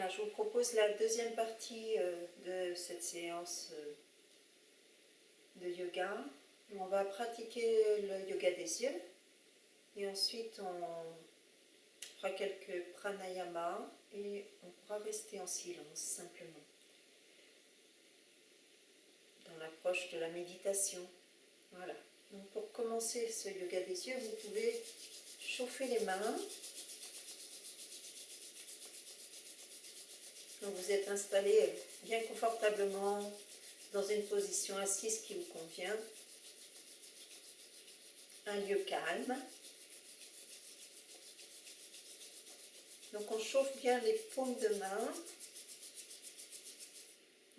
Voilà, je vous propose la deuxième partie de cette séance de yoga. On va pratiquer le yoga des yeux et ensuite on fera quelques pranayamas et on pourra rester en silence simplement dans l'approche de la méditation. Voilà. Donc pour commencer ce yoga des yeux, vous pouvez chauffer les mains. Donc vous êtes installé bien confortablement dans une position assise qui vous convient. Un lieu calme. Donc on chauffe bien les paumes de main.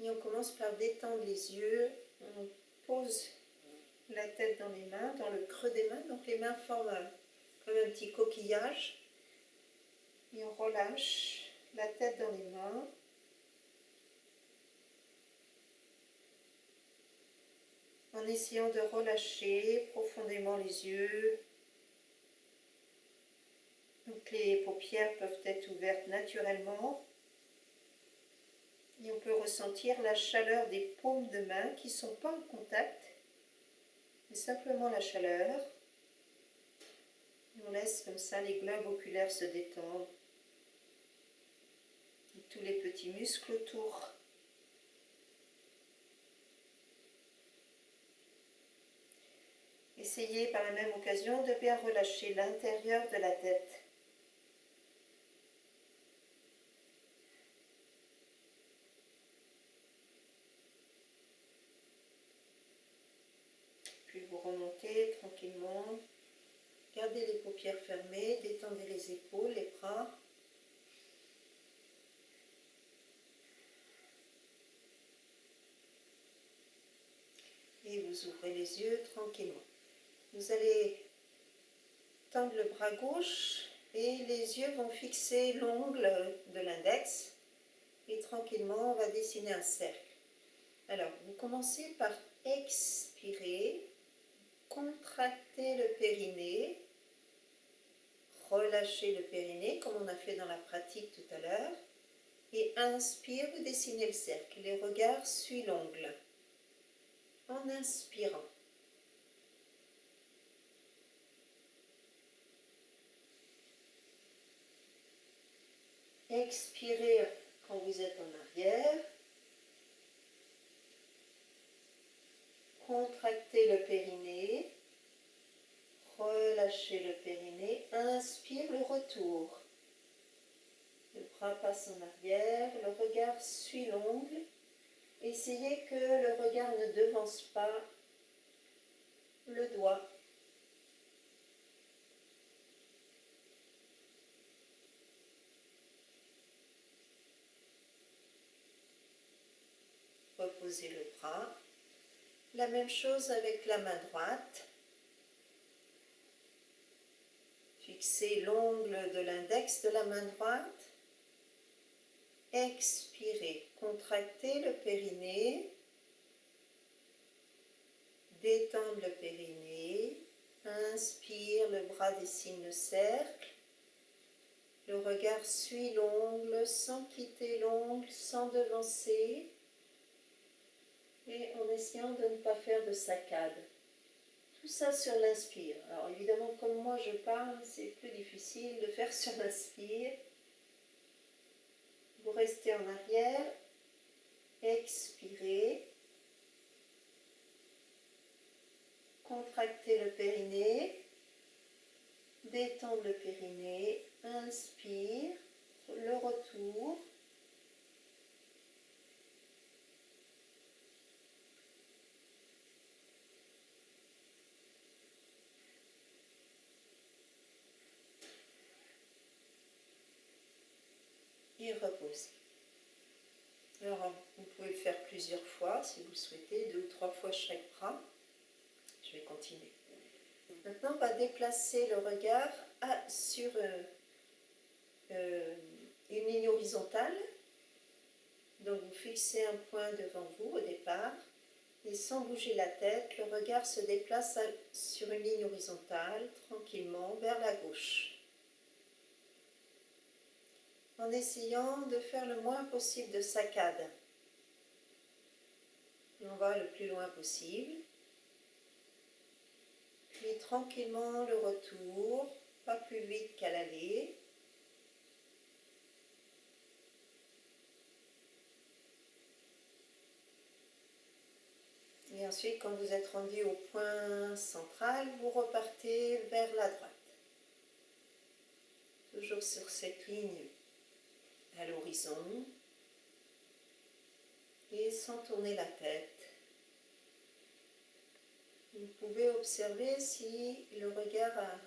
Et on commence par détendre les yeux. On pose la tête dans les mains, dans le creux des mains. Donc les mains forment comme un petit coquillage. Et on relâche la tête dans les mains. En essayant de relâcher profondément les yeux. Donc les paupières peuvent être ouvertes naturellement. Et on peut ressentir la chaleur des paumes de main qui ne sont pas en contact, mais simplement la chaleur. Et on laisse comme ça les globes oculaires se détendre. Et tous les petits muscles autour. Essayez par la même occasion de bien relâcher l'intérieur de la tête. Puis vous remontez tranquillement. Gardez les paupières fermées, détendez les épaules, les bras. Et vous ouvrez les yeux tranquillement. Vous allez tendre le bras gauche et les yeux vont fixer l'ongle de l'index. Et tranquillement, on va dessiner un cercle. Alors, vous commencez par expirer, contracter le périnée, relâcher le périnée comme on a fait dans la pratique tout à l'heure. Et inspire, vous dessinez le cercle. Les regards suivent l'ongle. En inspirant. Expirez quand vous êtes en arrière. Contractez le périnée. Relâchez le périnée. Inspire le retour. Le bras passe en arrière. Le regard suit l'ongle. Essayez que le regard ne devance pas le doigt. Reposez le bras. La même chose avec la main droite. Fixez l'ongle de l'index de la main droite. Expirez, contractez le périnée. Détendre le périnée. Inspire, le bras dessine le cercle. Le regard suit l'ongle sans quitter l'ongle, sans devancer. Et en essayant de ne pas faire de saccade. Tout ça sur l'inspire. Alors évidemment, comme moi je parle, c'est plus difficile de faire sur l'inspire. Vous restez en arrière, expirez, contractez le périnée, détendre le périnée, inspire, le retour. Et reposez. Alors, vous pouvez le faire plusieurs fois si vous le souhaitez, 2 ou 3 fois chaque bras. Je vais continuer. Maintenant, on va déplacer le regard sur une ligne horizontale. Donc, vous fixez un point devant vous au départ et sans bouger la tête, le regard se déplace sur une ligne horizontale tranquillement vers la gauche. en essayant de faire le moins possible de saccades. Et on va le plus loin possible. Puis tranquillement le retour, pas plus vite qu'à l'aller. Et ensuite, quand vous êtes rendu au point central, vous repartez vers la droite. Toujours sur cette ligne à l'horizon. Et sans tourner la tête. Vous pouvez observer si le regard a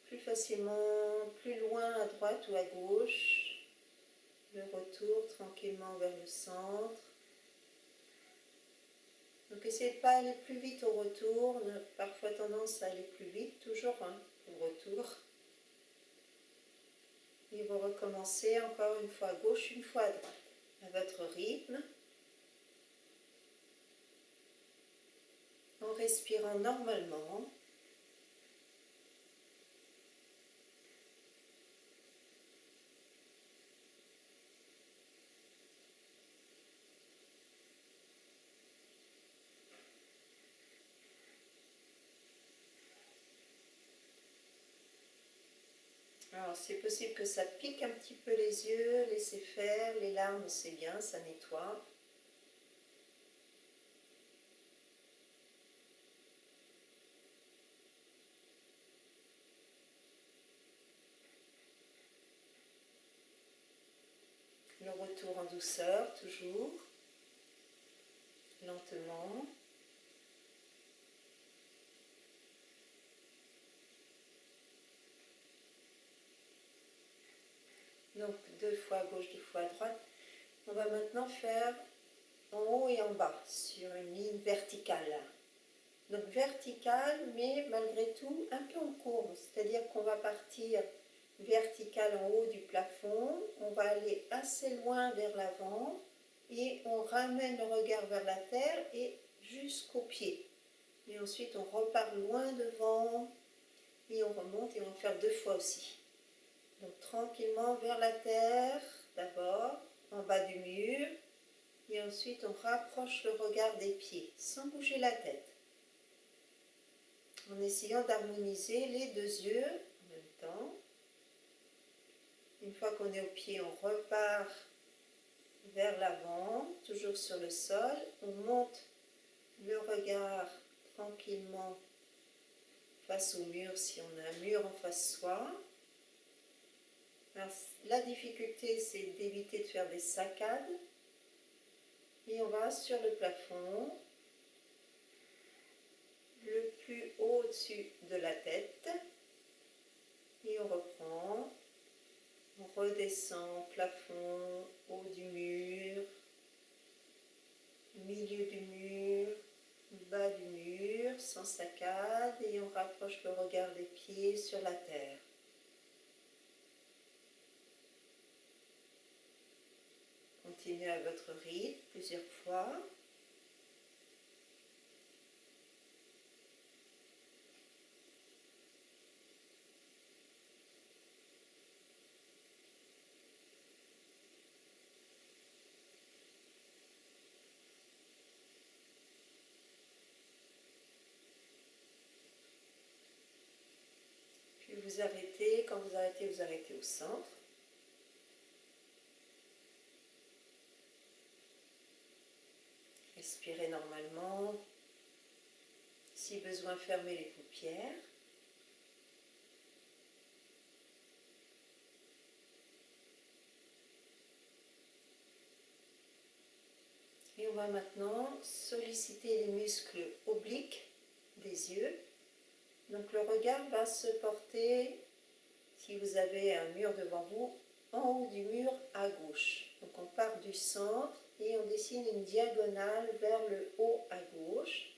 plus facilement, plus loin à droite ou à gauche. Le retour tranquillement vers le centre. Donc essayez de ne pas aller plus vite au retour. On a parfois tendance à aller plus vite, toujours au retour. Et vous recommencez encore une fois à gauche, une fois à droite, à votre rythme. En respirant normalement. Alors c'est possible que ça pique un petit peu les yeux, laissez faire, les larmes c'est bien, ça nettoie. Le retour en douceur, toujours, lentement. Donc 2 fois à gauche, 2 fois à droite. On va maintenant faire en haut et en bas, sur une ligne verticale. Donc verticale, mais malgré tout un peu en courbe, c'est-à-dire qu'on va partir vertical en haut du plafond, on va aller assez loin vers l'avant et on ramène le regard vers la terre et jusqu'au pied. Et ensuite on repart loin devant et on remonte et on va faire 2 fois aussi. Donc tranquillement vers la terre d'abord, en bas du mur, et ensuite on rapproche le regard des pieds sans bouger la tête. En essayant d'harmoniser les 2 yeux en même temps. Une fois qu'on est au pied, on repart vers l'avant, toujours sur le sol. On monte le regard tranquillement face au mur si on a un mur en face de soi. Alors, la difficulté, c'est d'éviter de faire des saccades. Et on va sur le plafond, le plus haut au-dessus de la tête. Et on reprend. On redescend, plafond, haut du mur, milieu du mur, bas du mur, sans saccade, et on rapproche le regard des pieds sur la terre. Continuez à votre rythme plusieurs fois. Puis vous arrêtez, quand vous arrêtez au centre. Respirez normalement. Si besoin, fermez les paupières. Et on va maintenant solliciter les muscles obliques des yeux. Donc le regard va se porter, si vous avez un mur devant vous, en haut du mur à gauche. Donc on part du centre et on dessine une diagonale vers le haut à gauche.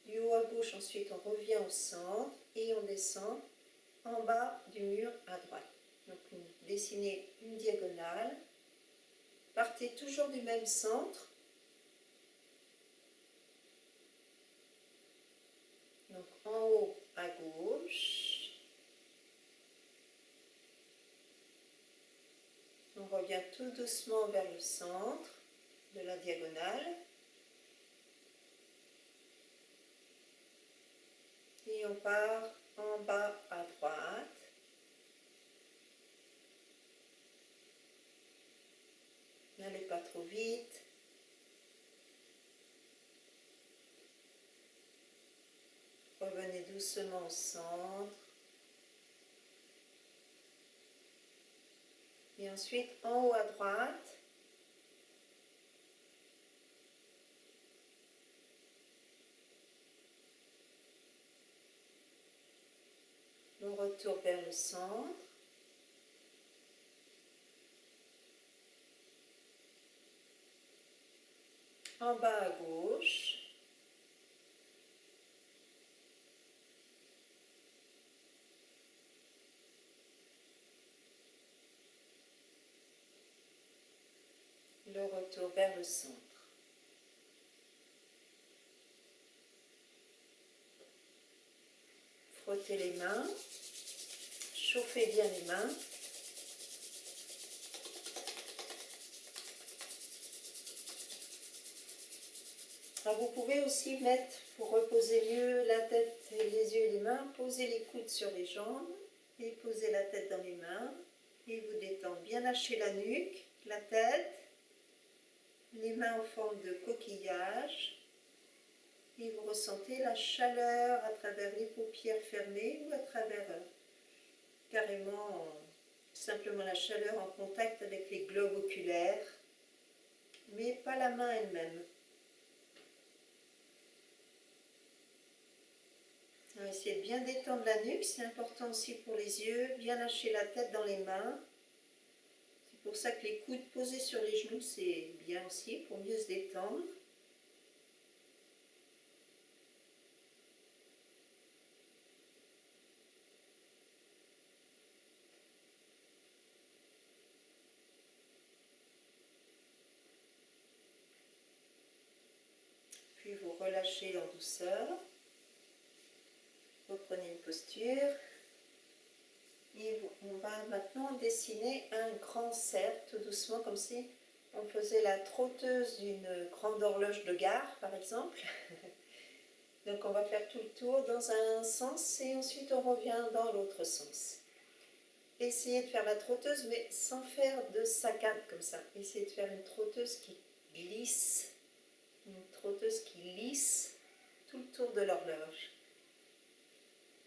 Du haut à gauche, ensuite on revient au centre et on descend en bas du mur à droite. Donc dessinez une diagonale. Partez toujours du même centre. Donc en haut à gauche. On revient tout doucement vers le centre de la diagonale. Et on part en bas à droite. N'allez pas trop vite. Revenez doucement au centre. Et ensuite, en haut à droite, on retourne vers le centre. En bas à gauche. Le retour vers le centre. Frottez les mains. Chauffez bien les mains. Alors vous pouvez aussi mettre, pour reposer mieux la tête, les yeux et les mains, poser les coudes sur les jambes et poser la tête dans les mains et vous détendre. Bien lâcher la nuque, la tête, les mains en forme de coquillage et vous ressentez la chaleur à travers les paupières fermées ou à travers carrément simplement la chaleur en contact avec les globes oculaires, mais pas la main elle-même. Essayez de bien détendre la nuque, c'est important aussi pour les yeux, bien lâcher la tête dans les mains. C'est pour ça que les coudes posés sur les genoux, c'est bien aussi pour mieux se détendre. Puis vous relâchez en douceur. Reprenez une posture. Et on va maintenant dessiner un grand cercle, tout doucement, comme si on faisait la trotteuse d'une grande horloge de gare, par exemple. Donc on va faire tout le tour dans un sens et ensuite on revient dans l'autre sens. Essayez de faire la trotteuse, mais sans faire de saccade comme ça. Essayez de faire une trotteuse qui glisse, une trotteuse qui lisse tout le tour de l'horloge.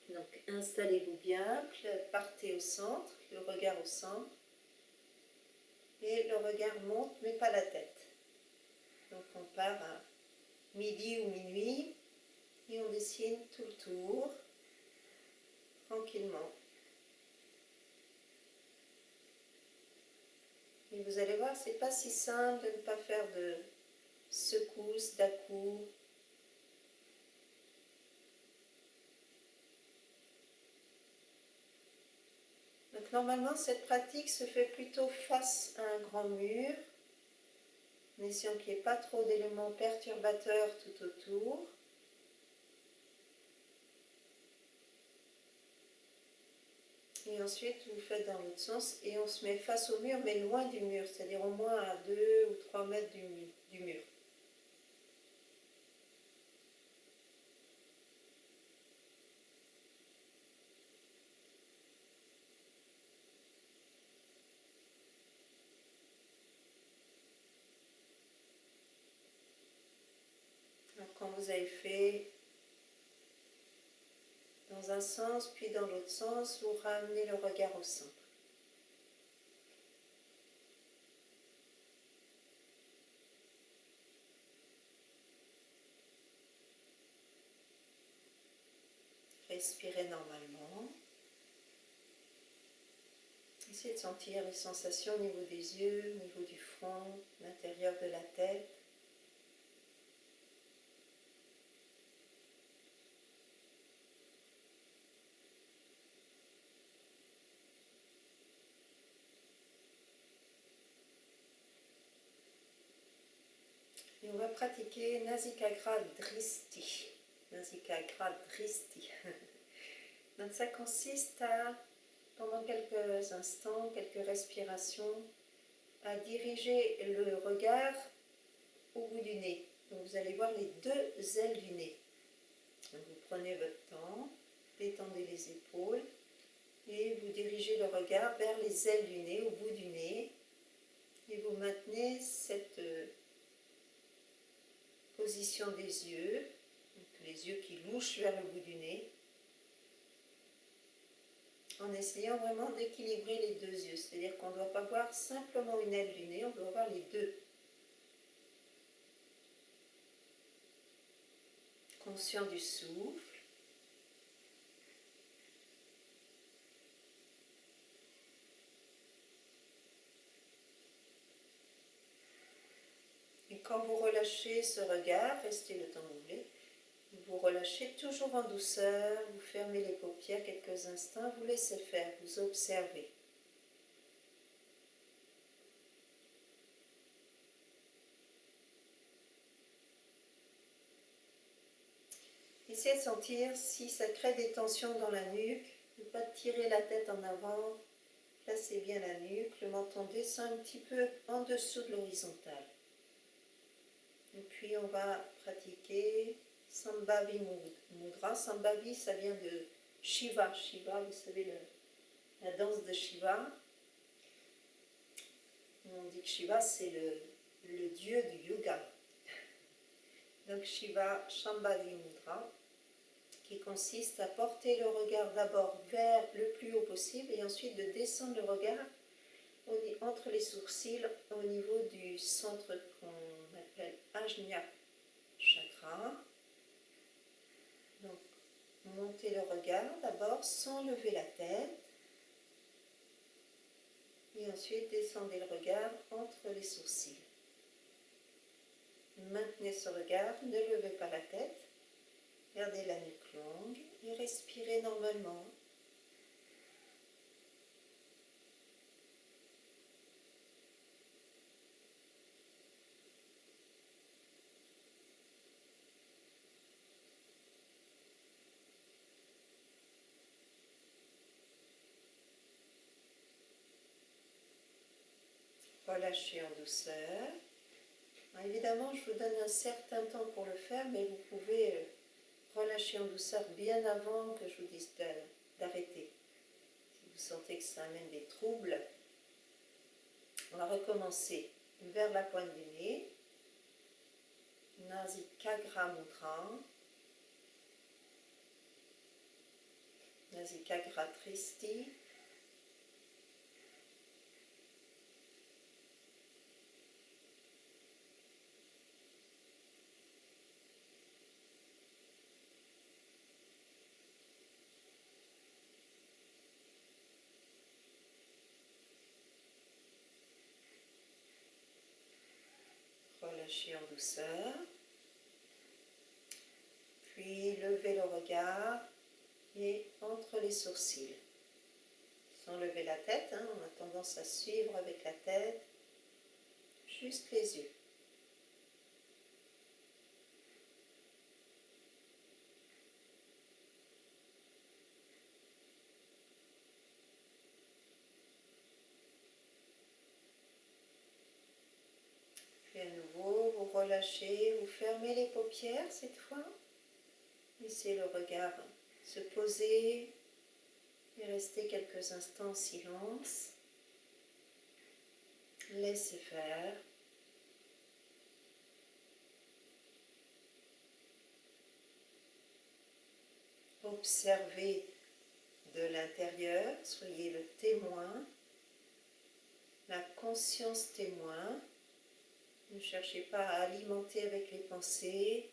Donc installez-vous bien, partez au centre, le regard au centre, et le regard monte mais pas la tête. Donc on part à midi ou minuit et on dessine tout le tour, tranquillement. Et vous allez voir, c'est pas si simple de ne pas faire de secousses, d'à-coups. Donc normalement, cette pratique se fait plutôt face à un grand mur, en essayant qu'il n'y ait pas trop d'éléments perturbateurs tout autour. Et ensuite, vous faites dans l'autre sens et on se met face au mur, mais loin du mur, c'est-à-dire au moins à 2 ou 3 mètres du mur. Donc, quand vous avez fait dans un sens, puis dans l'autre sens, vous ramenez le regard au centre. Respirez normalement. Essayez de sentir les sensations au niveau des yeux, au niveau du front, l'intérieur de la tête. Et on va pratiquer Nasikagra Dristi. Nasikagra Dristi. Donc ça consiste à, pendant quelques instants, quelques respirations, à diriger le regard au bout du nez. Donc vous allez voir les deux ailes du nez. Donc vous prenez votre temps, détendez les épaules et vous dirigez le regard vers les ailes du nez, au bout du nez. Et vous maintenez cette position des yeux, donc les yeux qui louchent vers le bout du nez, en essayant vraiment d'équilibrer les deux yeux. C'est-à-dire qu'on ne doit pas voir simplement une aile du nez, on doit voir les deux. Conscient du souffle. Et quand vous relâchez ce regard, restez le temps que vous voulez, vous relâchez toujours en douceur, vous fermez les paupières quelques instants, vous laissez faire, vous observez. Essayez de sentir si ça crée des tensions dans la nuque, ne pas tirer la tête en avant, placez bien la nuque, le menton descend un petit peu en dessous de l'horizontale. Et puis on va pratiquer Sambhavi Mudra. Sambhavi, ça vient de Shiva. Shiva, vous savez, la danse de Shiva. On dit que Shiva, c'est le dieu du yoga. Donc Shiva, Shambhavi Mudra, qui consiste à porter le regard d'abord vers le plus haut possible et ensuite de descendre le regard entre les sourcils au niveau du centre qu'on appelle Ajna Chakra. Donc, montez le regard d'abord sans lever la tête et ensuite descendez le regard entre les sourcils. Maintenez ce regard, ne levez pas la tête, gardez la nuque longue et respirez normalement. Relâchez en douceur. Alors, évidemment, je vous donne un certain temps pour le faire, mais vous pouvez relâcher en douceur bien avant que je vous dise d'arrêter. Si vous sentez que ça amène des troubles, on va recommencer vers la pointe du nez. Nasikagra Mudra. Nasikagra Tristi. Relâchez en douceur. Puis levez le regard et entre les sourcils. Sans lever la tête, on a tendance à suivre avec la tête, juste les yeux. Puis à nouveau, vous relâchez, vous fermez les paupières cette fois. Laissez le regard se poser et restez quelques instants en silence. Laissez faire. Observez de l'intérieur, soyez le témoin, la conscience témoin. Ne cherchez pas à alimenter avec les pensées.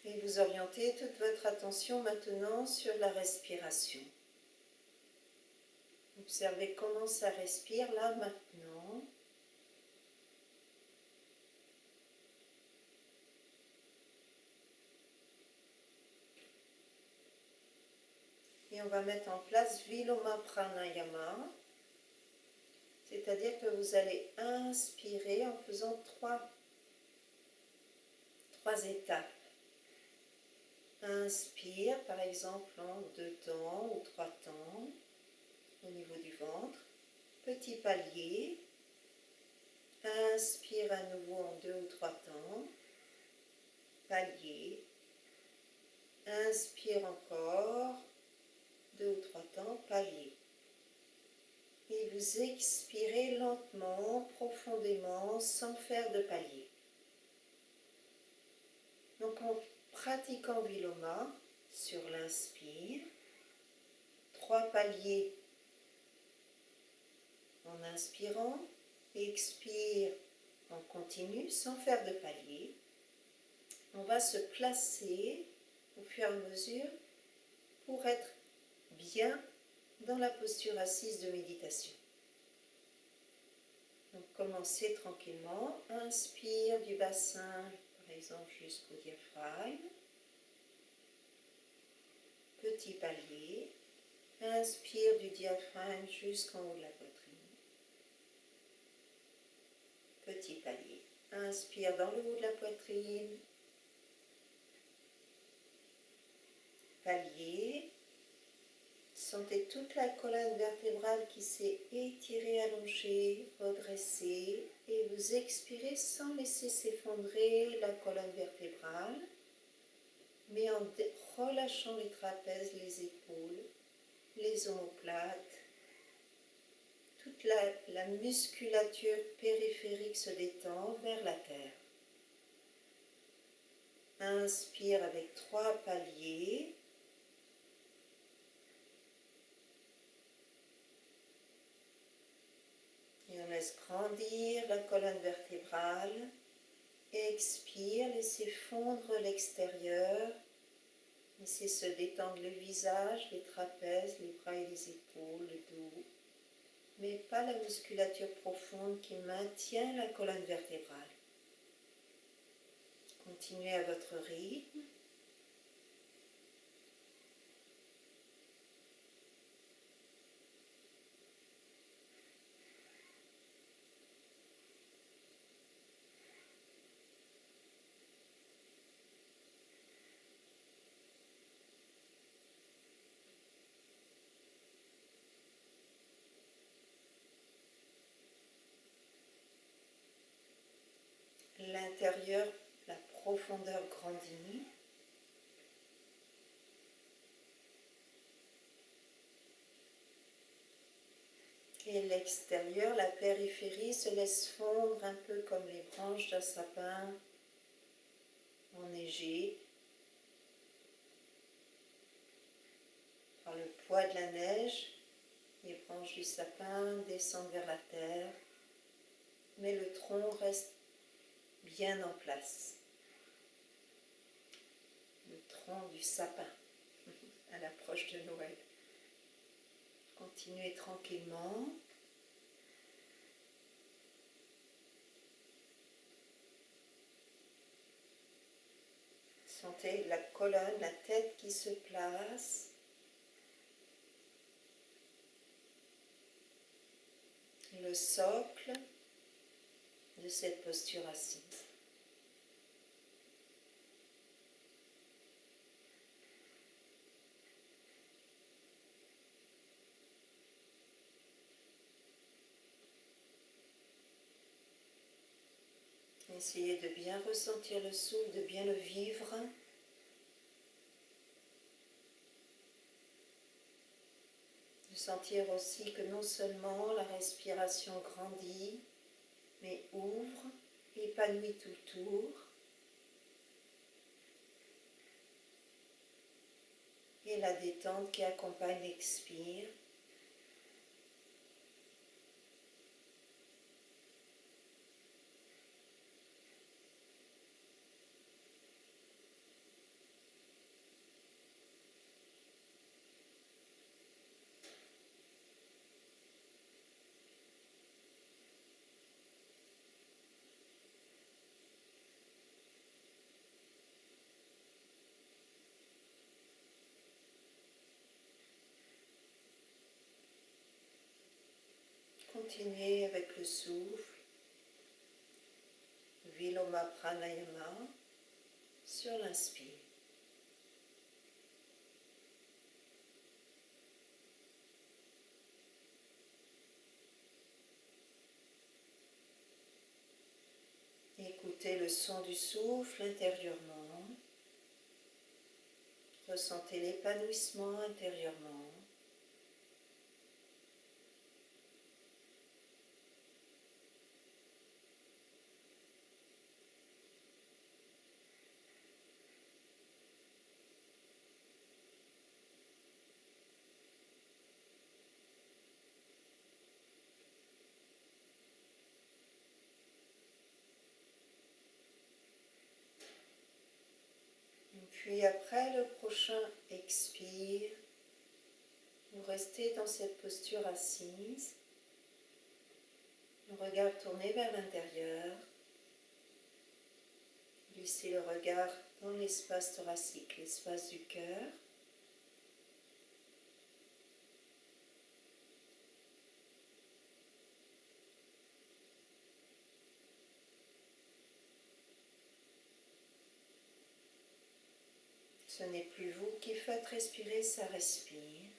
Et vous orientez toute votre attention maintenant sur la respiration. Observez comment ça respire là maintenant. Et on va mettre en place Viloma Pranayama, c'est-à-dire que vous allez inspirer en faisant trois étapes. Inspire par exemple en 2 temps ou 3 temps au niveau du ventre. Petit palier. Inspire à nouveau en 2 ou 3 temps. Palier. Inspire encore. 2 ou 3 temps. Palier. Et vous expirez lentement, profondément, sans faire de palier. Donc en pratiquant Viloma sur l'inspire, 3 paliers en inspirant, expire en continu sans faire de palier. On va se placer au fur et à mesure pour être bien dans la posture assise de méditation. Donc commencez tranquillement, inspire du bassin, par exemple jusqu'au diaphragme, petit palier, inspire du diaphragme jusqu'en haut de la poitrine, petit palier, inspire dans le haut de la poitrine, palier, sentez toute la colonne vertébrale qui s'est étirée, allongée, redressée, et vous expirez sans laisser s'effondrer la colonne vertébrale, mais en relâchant les trapèzes, les épaules, les omoplates. Toute la musculature périphérique se détend vers la terre. Inspire avec 3 paliers. Et on laisse grandir la colonne vertébrale. Expire, laissez fondre l'extérieur. Laissez se détendre le visage, les trapèzes, les bras et les épaules, le dos. Mais pas la musculature profonde qui maintient la colonne vertébrale. Continuez à votre rythme. L'intérieur, la profondeur grandit. Et l'extérieur, la périphérie, se laisse fondre un peu comme les branches d'un sapin enneigé par le poids de la neige. Les branches du sapin descendent vers la terre, mais le tronc reste bien en place. Le tronc du sapin à l'approche de Noël. Continuez tranquillement. Sentez la colonne, la tête qui se place. Le socle de cette posture assise. Essayez de bien ressentir le souffle, de bien le vivre. De sentir aussi que non seulement la respiration grandit, mais ouvre, épanouit tout le tour. Et la détente qui accompagne l'expire. continuer avec le souffle, Viloma Pranayama, sur l'inspire. Écoutez le son du souffle intérieurement. Ressentez l'épanouissement intérieurement. Puis après le prochain expire, vous restez dans cette posture assise, le regard tourné vers l'intérieur. Glissez le regard dans l'espace thoracique, l'espace du cœur. Ce n'est plus vous qui faites respirer, ça respire.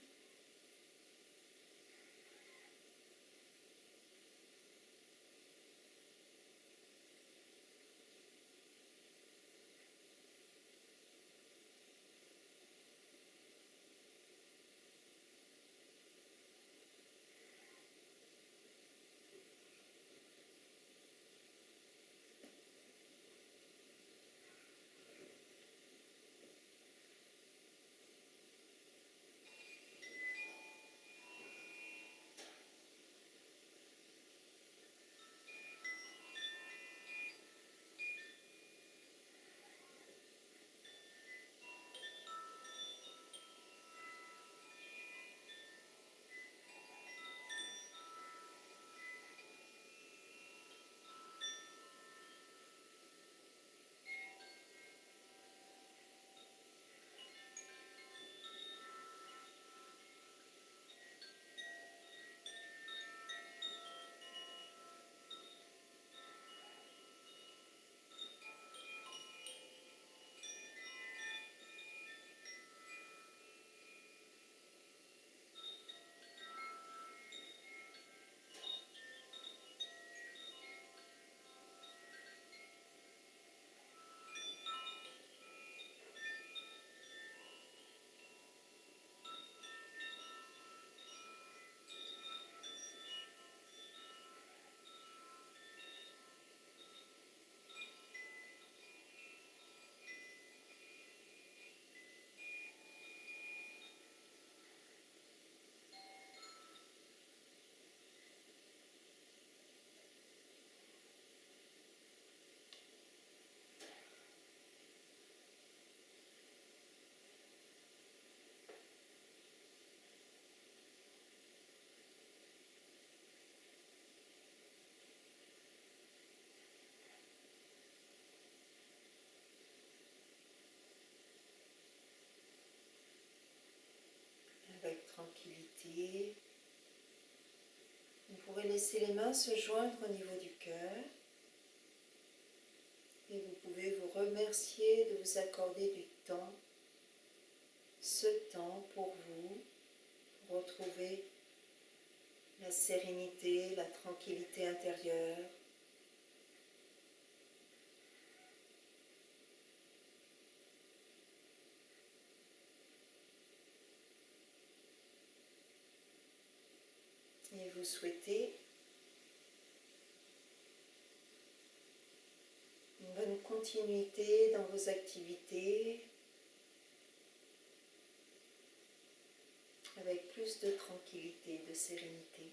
Avec tranquillité, vous pourrez laisser les mains se joindre au niveau du cœur et vous pouvez vous remercier de vous accorder du temps, ce temps pour vous, pour retrouver la sérénité, la tranquillité intérieure. Et vous souhaitez une bonne continuité dans vos activités, avec plus de tranquillité, de sérénité.